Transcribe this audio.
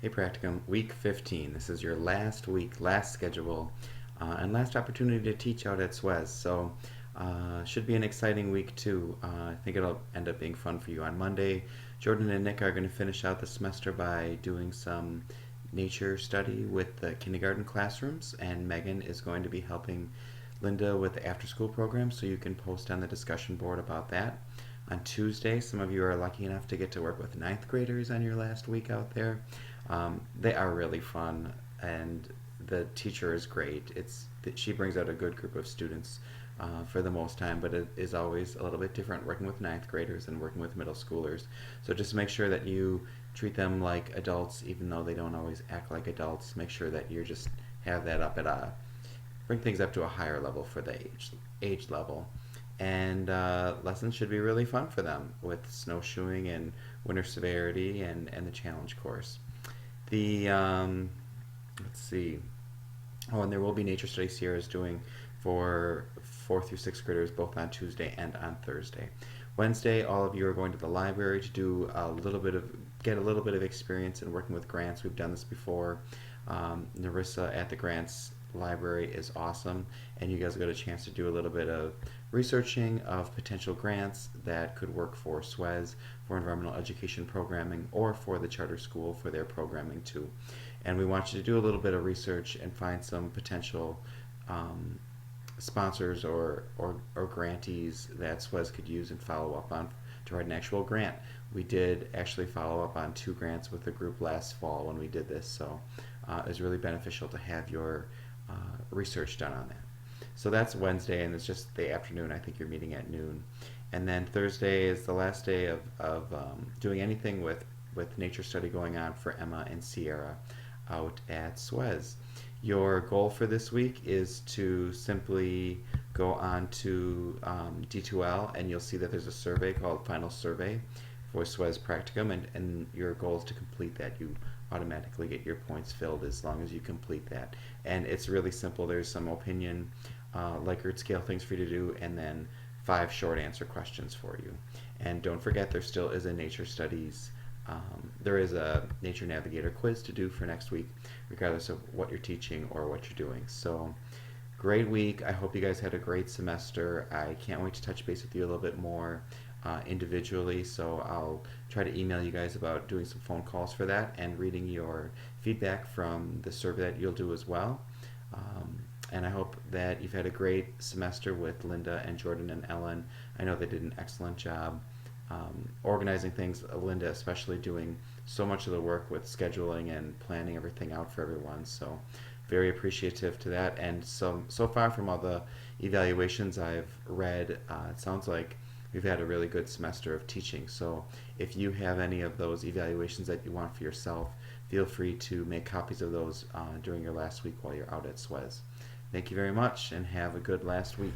Hey Practicum, week 15. This is your last week, last schedule, and last opportunity to teach out at SWES. So, should be an exciting week too. I think it'll end up being fun for you. On Monday, Jordan and Nick are going to finish out the semester by doing some nature study with the kindergarten classrooms, and Megan is going to be helping Linda with the after school program, so you can post on the discussion board about that. On Tuesday, some of you are lucky enough to get to work with ninth graders on your last week out there. They are really fun, and the teacher is great. She brings out a good group of students for the most time, but it is always a little bit different working with ninth graders and working with middle schoolers. So just make sure that you treat them like adults, even though they don't always act like adults. Make sure that you just have that up at a bring things up to a higher level for the age level. And lessons should be really fun for them with snowshoeing and winter severity and the challenge course. The let's see. Oh, and there will be nature study Sierra's doing for fourth through sixth graders both on Tuesday and on Thursday. Wednesday, all of you are going to the library to do a little bit of get a little bit of experience in working with grants. We've done this before. Narissa at the grants library is awesome, and you guys got a chance to do a little bit of researching of potential grants that could work for SWES for environmental education programming or for the charter school for their programming too. And we want you to do a little bit of research and find some potential sponsors or grantees that SWES could use and follow up on to write an actual grant. We did actually follow up on 2 grants with the group last fall when we did this, so it was really beneficial to have your research done on that. So that's Wednesday, and it's just the afternoon. I think you're meeting at noon. And then Thursday is the last day of doing anything with nature study going on for Emma and Sierra out at SWES. Your goal for this week is to simply go on to D2L, and you'll see that there's a survey called Final Survey for SWES Practicum, and your goal is to complete that. You automatically get your points filled as long as you complete that. And it's really simple. There's some opinion, Likert scale things for you to do, and then 5 short answer questions for you. And don't forget, there still is a nature studies there is a Nature Navigator quiz to do for next week, regardless of what you're teaching or what you're doing. So, great week. I hope you guys had a great semester. I can't wait to touch base with you a little bit more individually, so I'll try to email you guys about doing some phone calls for that and reading your feedback from the survey that you'll do as well. And I hope that you've had a great semester with Linda and Jordan and Ellen. I know they did an excellent job organizing things, Linda especially doing so much of the work with scheduling and planning everything out for everyone. So very appreciative to that. And so far from all the evaluations I've read, it sounds like we've had a really good semester of teaching. So if you have any of those evaluations that you want for yourself, feel free to make copies of those during your last week while you're out at SWES. Thank you very much, and have a good last week.